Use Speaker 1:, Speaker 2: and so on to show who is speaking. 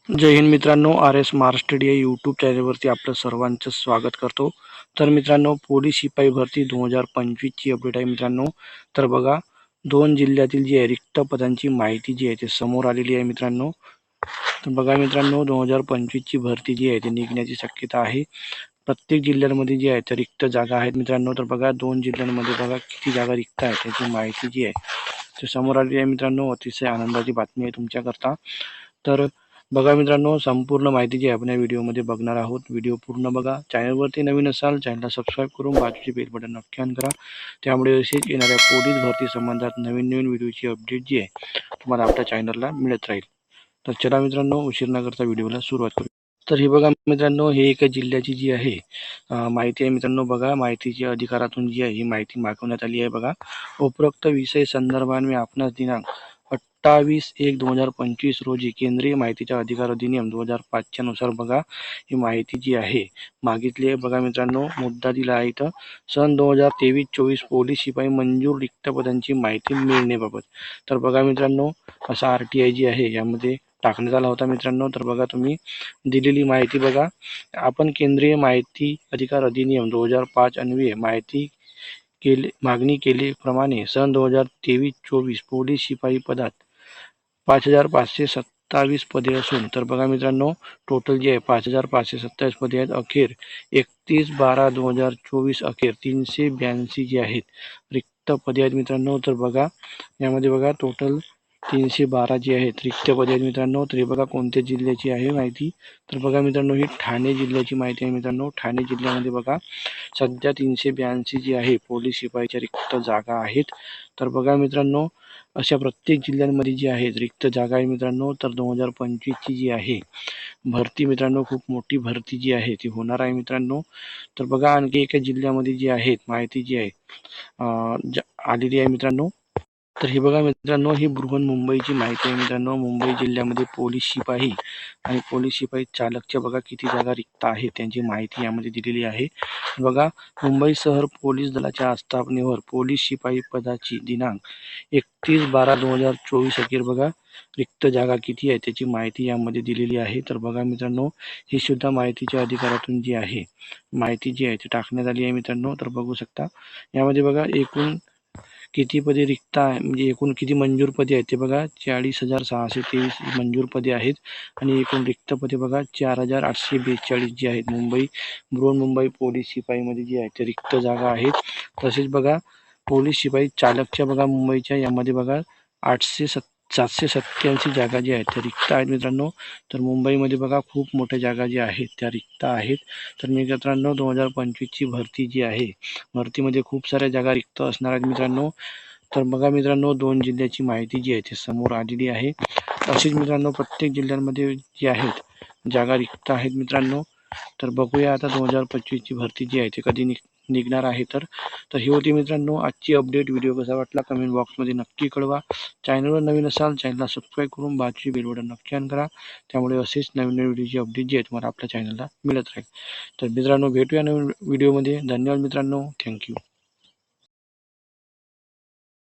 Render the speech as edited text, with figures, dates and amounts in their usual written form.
Speaker 1: जय हिंद मित्रांनो, R S Maharashtra या YouTube चॅनलवरती आपलं सर्वांचं स्वागत करतो. तर मित्रांनो, पोलीस शिपाई भरती 2025ची अपडेट आहे मित्रांनो. तर बघा, 2 जिल्ह्यातील जी आहे रिक्त पदांची माहिती जी आहे ते समोर आलेली आहे मित्रांनो. तर बघा मित्रांनो, 2025ची भरती जी आहे ती निघण्याची शक्यता आहे. प्रत्येक जिल्ह्यामध्ये जी आहे तर रिक्त जागा आहेत मित्रांनो. तर बघा, 2 जिल्ह्यांमध्ये बघा किती जागा रिक्त आहेत त्याची माहिती जी आहे ते समोर आलेली आहे मित्रांनो. अतिशय आनंदाची बातमी आहे तुमच्याकरता. तर बघा मित्रांनो, संपूर्ण माहिती जी आपण या व्हिडिओमध्ये बघणार आहोत. व्हिडिओ पूर्ण बघा. चॅनलवरती नवीन असाल चॅनलला सबस्क्राईब करून बाजूचे बेल बटन नक्की ऑन करा. त्यामुळे असेच येणाऱ्या पोलीस भरती संबंधात नवीन नवीन व्हिडिओची अपडेट जी आहे तुम्हाला आपल्या चॅनलला मिळत राहील. तर चला मित्रांनो, उशीर न करता व्हिडिओला सुरुवात करू. तर हे बघा मित्रांनो, हे एका जिल्ह्याची जी आहे माहिती आहे मित्रांनो. बघा, माहितीच्या अधिकारातून जी आहे ही माहिती मागवण्यात आली आहे. बघा, उपरोक्त विषय संदर्भाने मी आपणास दिनांक 28/1/2025 रोजी केंद्रीय माहितीचा अधिकार अधिनियम 2005च्या नुसार बघा ही माहिती जी आहे मागितली आहे. बघा मित्रांनो, मुद्दा दिला आहे इथं, सन 2023-24 पोलीस शिपाई मंजूर रिक्त पदांची माहिती मिळण्याबाबत. तर बघा मित्रांनो, असा RTI जी आहे यामध्ये टाकण्यात आला होता मित्रांनो. तर बघा, तुम्ही दिलेली माहिती बघा, आपण केंद्रीय माहिती अधिकार अधिनियम 2005 अन्वये मागणी केल्याप्रमाणे सन 2023-24 पोलीस शिपाई पदात 5,527 पदे असून, तर बघा मित्रांनो, टोटल जे आहे 5,527 पदे आहेत. अखेर 31/12/2024 अखेर 382 जे आहेत रिक्त पदे आहेत मित्रांनो. तर बघा, यामध्ये बघा टोटल 312 जी आहेत रिक्त पदे आहेत मित्रांनो. तर हे बघा कोणत्या जिल्ह्याची आहे माहिती. तर बघा मित्रांनो, ही ठाणे जिल्ह्याची माहिती आहे मित्रांनो. ठाणे जिल्ह्यामध्ये बघा सध्या 382 जी आहे पोलीस शिपाईच्या रिक्त जागा आहेत. तर बघा मित्रांनो, अशा प्रत्येक जिल्ह्यांमध्ये जी आहेत रिक्त जागा आहे मित्रांनो. तर 2025ची जी आहे भरती मित्रांनो, खूप मोठी भरती जी आहे ती होणार आहे मित्रांनो. तर बघा, आणखी एका जिल्ह्यामध्ये जी आहेत माहिती जी आहे आलेली आहे मित्रांनो. तर हे बघा मित्रांनो, ही बृहन्मुंबईची माहिती आहे मित्रांनो. मुंबई जिल्ह्यामध्ये पोलीस शिपाई आणि पोलीस शिपाई चालकच्या बघा किती जागा रिक्त आहेत त्यांची माहिती यामध्ये दिलेली आहे. बघा, मुंबई शहर पोलीस दलाच्या आस्थापनेवर पोलीस शिपाई पदाची दिनांक 31/12/2024 अखेर बघा रिक्त जागा किती आहे त्याची माहिती यामध्ये दिलेली आहे. तर बघा मित्रांनो, ही सुद्धा माहितीच्या अधिकारातून जी आहे माहिती जी आहे ती टाकण्यात आली आहे मित्रांनो. तर बघू शकता, यामध्ये बघा एकूण किती पदे रिक्त आहे, म्हणजे एकूण किती मंजूर पदे आहेत ते बघा 40,623 मंजूर पदे आहेत. आणि एकूण रिक्त पदे बघा 4,842 जी आहेत बृहन्मुंबई पोलीस शिपाईमध्ये जी आहे ते रिक्त जागा आहेत. तसेच बघा, पोलीस शिपाई चालकच्या बघा मुंबईच्या यामध्ये बघा 787 जागा ज्या आहेत त्या रिक्त आहेत मित्रांनो. तर मुंबईमध्ये बघा खूप मोठ्या जागा ज्या आहेत त्या रिक्त आहेत. तर मित्रांनो, 2025ची भरती जी आहे भरतीमध्ये खूप साऱ्या जागा रिक्त असणार आहेत मित्रांनो. तर बघा मित्रांनो, 2 जिल्ह्याची माहिती जी आहे ती समोर आलेली आहे. अशीच मित्रांनो प्रत्येक जिल्ह्यांमध्ये जी आहेत जागा रिक्त आहेत मित्रांनो. तर बघूया आता 2025ची भरती जी आहे ती कधी निघणार आहे. तर ही होती मित्रांनो आजची अपडेट. व्हिडिओ कसा वाटला कमेंट बॉक्समध्ये नक्की कळवा. चॅनलवर नवीन असाल चॅनलला सबस्क्राईब करून बाजूची बेल बटन नक्की ऑन करा. त्यामुळे असेच नवीन नवीन व्हिडिओची अपडेट जी आहे तुम्हाला आपल्या चॅनलला मिळत राहील. तर मित्रांनो, भेटूया नवीन व्हिडिओमध्ये. धन्यवाद मित्रांनो, थँक्यू.